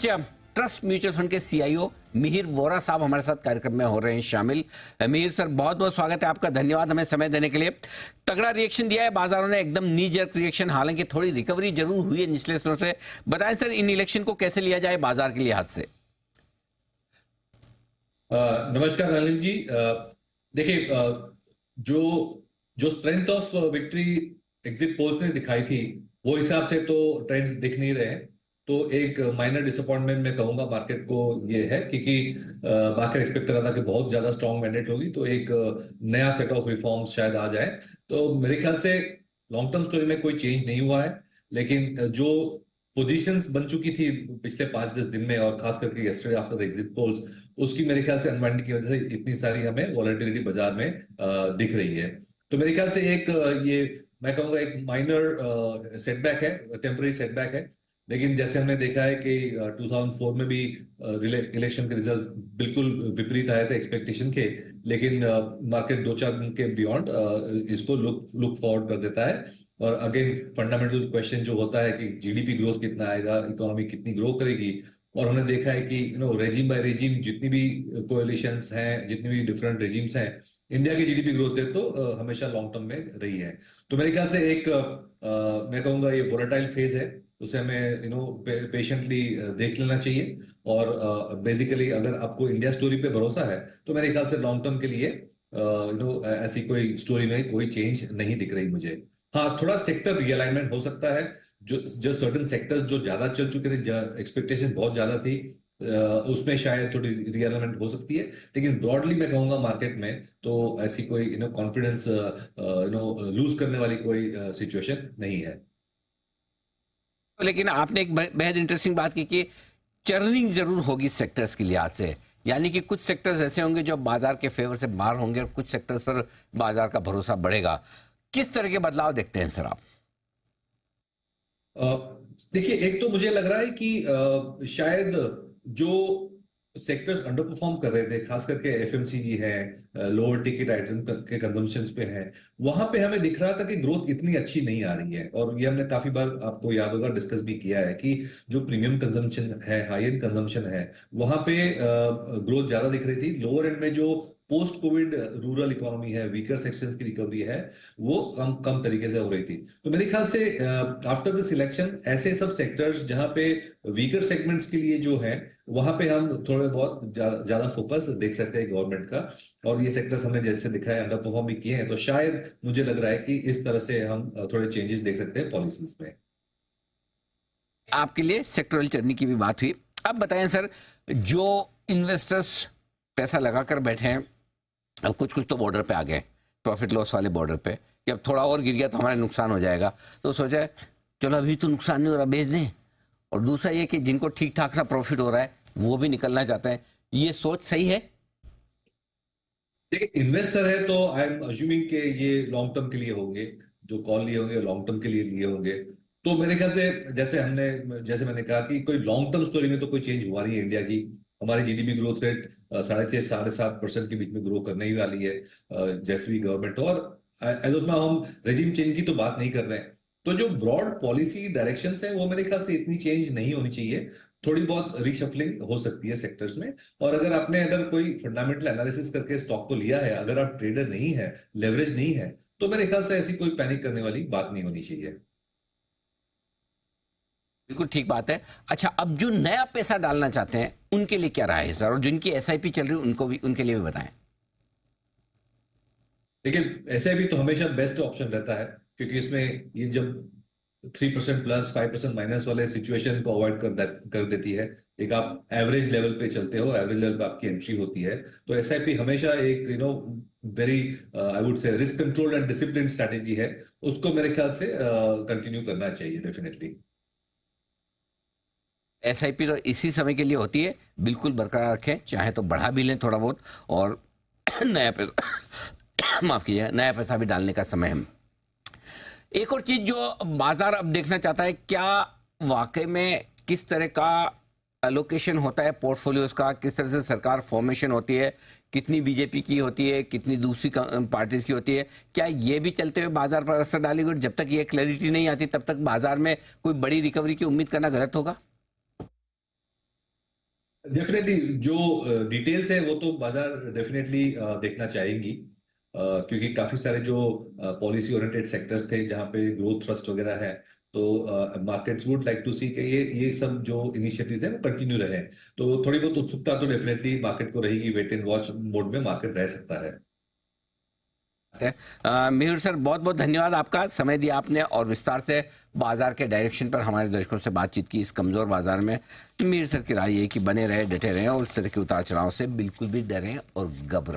आज trust mutual fund के CEO Mihir Vora साहब हमारे साथ कार्यक्रम में हो रहे हैं शामिल। मिहिर सर, बहुत बहुत स्वागत है आपका, धन्यवाद हमें समय देने के लिए। तगड़ा रिएक्शन दिया है बाजारों ने, एकदम नी जर्क रिएक्शन, हालांकि थोड़ी रिकवरी जरूर हुई है निचले स्तरों से। बताएं सर, इन इलेक्शन को कैसे लिया जाए बाजार के लिहाज से? नमस्कार नलिन जी। देखिए, जो जो strength of victory exit polls ने दिखाई थी वो हिसाब से तो ट्रेंड्स दिख नहीं रहे हैं। तो एक माइनर डिसअपॉइंटमेंट मैं कहूंगा मार्केट को ये है, क्योंकि मार्केट एक्सपेक्ट कर रहा था कि बहुत ज्यादा स्ट्रॉन्ग मैंडेट होगी, तो एक नया सेट ऑफ रिफॉर्म्स शायद आ जाए। तो मेरे ख्याल से लॉन्ग टर्म स्टोरी में कोई चेंज नहीं हुआ है, लेकिन जो पोजीशंस बन चुकी थी पिछले 5-10 दिन में, और खास करके yesterday after the exit polls, उसकी मेरे ख्याल से अनवाइंडिंग की वजह से इतनी सारी हमें वॉलेटिलिटी बाजार में दिख रही है। तो मेरे ख्याल से एक ये मैं कहूंगा एक माइनर सेटबैक है, टेम्पररी सेटबैक है। लेकिन जैसे हमने देखा है कि 2004 में भी इलेक्शन के रिजल्ट बिल्कुल विपरीत आए थे एक्सपेक्टेशन के, लेकिन मार्केट 2-4 दिन के बियॉन्ड इसको लुक फॉरवर्ड कर देता है। और अगेन फंडामेंटल क्वेश्चन जो होता है कि जीडीपी ग्रोथ कितना आएगा, इकोनॉमी कितनी ग्रो करेगी। और हमने देखा है कि रेजिम बाय रेजिम जितनी भी कोएलिशंस हैं, जितनी भी डिफरेंट रेजिम्स हैं, इंडिया की जीडीपी ग्रोथ है तो हमेशा लॉन्ग टर्म में रही है। तो मेरे ख्याल से एक मैं कहूंगा ये वोलेटाइल फेज है, उसे हमें पेशेंटली देख लेना चाहिए। और बेसिकली अगर आपको इंडिया स्टोरी पे भरोसा है तो मेरे ख्याल से लॉन्ग टर्म के लिए ऐसी कोई स्टोरी में कोई चेंज नहीं दिख रही मुझे। हाँ, थोड़ा सेक्टर रियलाइनमेंट हो सकता है, जो सर्टेन सेक्टर्स जो ज्यादा चल चुके थे, एक्सपेक्टेशन बहुत ज्यादा थी, उसमें शायद थोड़ी रियलाइनमेंट हो सकती है। लेकिन ब्रॉडली मैं कहूंगा मार्केट में तो ऐसी कोई कॉन्फिडेंस लूज करने वाली कोई सिचुएशन नहीं है। लेकिन आपने एक बेहद इंटरेस्टिंग बात की कि चर्निंग जरूर होगी सेक्टर्स के लिहाज से, यानी कि कुछ सेक्टर्स ऐसे होंगे जो बाजार के फेवर से बाहर होंगे और कुछ सेक्टर्स पर बाजार का भरोसा बढ़ेगा। किस तरह के बदलाव देखते हैं सर आप? देखिए, एक तो मुझे लग रहा है कि शायद जो सेक्टर्स अंडर परफॉर्म कर रहे थे, खास करके एफएमसीजी है, लोअर टिकट आइटम के कंजम्पशन पे है, वहां पे हमें दिख रहा था कि ग्रोथ इतनी अच्छी नहीं आ रही है। और ये हमने काफी बार आपको याद होगा डिस्कस भी किया है कि जो प्रीमियम कंजम्पशन है, हाई एंड कंजम्पशन है, वहां पे ग्रोथ ज्यादा दिख रही थी। लोअर एंड में जो पोस्ट कोविड रूरल इकोनॉमी है, वीकर सेक्शंस की रिकवरी है, वो कम कम तरीके से हो रही थी। तो मेरे ख्याल से आफ्टर दिस इलेक्शन ऐसे सब सेक्टर्स जहां पे वीकर सेगमेंट्स के लिए जो है, वहां पे हम थोड़े बहुत ज्यादा फोकस देख सकते हैं गवर्नमेंट का। और ये सेक्टर्स हमने जैसे दिखाया अंडर परफॉर्म भी किए हैं, तो शायद मुझे लग रहा है कि इस तरह से हम थोड़े चेंजेस देख सकते हैं पॉलिसीज में। आपके लिए सेक्टरल चर्नी की भी बात हुई। अब बताएं सर, जो इन्वेस्टर्स पैसा लगाकर बैठे हैं, अब कुछ कुछ तो बॉर्डर पे आ गए, प्रॉफिट लॉस वाले बॉर्डर पे, कि अब थोड़ा और गिर गया तो हमारा नुकसान हो जाएगा, तो सोचा चलो अभी तो नुकसान नहीं हो रहा, बेच दें। और दूसरा ये कि जिनको ठीक ठाक सा प्रॉफिट हो रहा है वो भी निकलना चाहते हैं। ये सोच सही है? देखिए, इन्वेस्टर है तो आई एम अज्यूमिंग कि ये लॉन्ग टर्म के लिए होंगे, जो कॉल लिए होंगे लॉन्ग टर्म के लिए लिए होंगे। तो मेरे ख्याल से जैसे मैंने कहा कि कोई लॉन्ग टर्म स्टोरी में तो कोई चेंज हुआ नहीं है इंडिया की। हमारी जीडीपी ग्रोथ रेट 6.5-7.5% के बीच में ग्रो करने ही वाली है, जैसे भी गवर्नमेंट। और एज ऑफ नाउ हम रेजिम चेंज की तो बात नहीं कर रहे हैं। तो जो ब्रॉड पॉलिसी डायरेक्शंस है वो मेरे ख्याल से इतनी चेंज नहीं होनी चाहिए। थोड़ी बहुत रिशफलिंग हो सकती है सेक्टर्स में। और अगर कोई फंडामेंटल एनालिसिस करके स्टॉक को लिया है, अगर आप ट्रेडर नहीं है, लेवरेज नहीं है, तो मेरे ख्याल से ऐसी कोई पैनिक करने वाली बात नहीं होनी चाहिए। बिल्कुल ठीक बात है। अच्छा, अब जो नया पैसा डालना चाहते हैं उनके लिए क्या राय है सर, और जिनकी एसआईपी चल रही है उनके लिए भी बताएं। देखिए, एसआईपी तो हमेशा बेस्ट ऑप्शन रहता है, क्योंकि इसमें ये जब 3% प्लस 5% माइनस वाले सिचुएशन को अवॉइड कर देती है। एक आप एवरेज लेवल पे चलते हो, एवरेज लेवल पे आपकी एंट्री होती है। तो एसआईपी हमेशा एक very I would say risk control and discipline strategy है। उसको मेरे ख्याल से कंटिन्यू करना चाहिए डेफिनेटली। एसआईपी तो इसी समय के लिए होती है, बिल्कुल बरकरार रखें, चाहे तो बढ़ा भी लें थोड़ा बहुत, और नया पैसा माफ कीजिएगा, नया पैसा भी डालने का समय है। एक और चीज जो बाजार अब देखना चाहता है, क्या वाकई में किस तरह का एलोकेशन होता है पोर्टफोलियोज का, किस तरह से सरकार फॉर्मेशन होती है, कितनी बीजेपी की होती है, कितनी दूसरी पार्टीज की होती है, क्या ये भी चलते हुए बाजार पर असर डालेगी? और जब तक ये क्लैरिटी नहीं आती तब तक बाजार में कोई बड़ी रिकवरी की उम्मीद करना गलत होगा? डेफिनेटली जो डिटेल्स है वो तो बाजार डेफिनेटली देखना चाहेंगी, क्योंकि काफी सारे जो पॉलिसी ओरिएंटेड सेक्टर्स थे जहाँ पे ग्रोथ थ्रस्ट वगैरह है, तो मार्केट्स वुड लाइक टू सी कि ये सब जो इनिशिएटिव्स है वो कंटिन्यू रहे। तो थोड़ी बहुत उत्सुकता तो डेफिनेटली मार्केट को रहेगी, वेट एंड वॉच मोड में मार्केट रह सकता है। मिहिर सर, बहुत बहुत धन्यवाद, आपका समय दिया आपने और विस्तार से बाजार के डायरेक्शन पर हमारे दर्शकों से बातचीत की इस कमजोर बाजार में। मिहिर सर की राय ये कि बने रहे, डटे रहे और इस तरह के उतार चढ़ाव से बिल्कुल भी डरें और घबराएं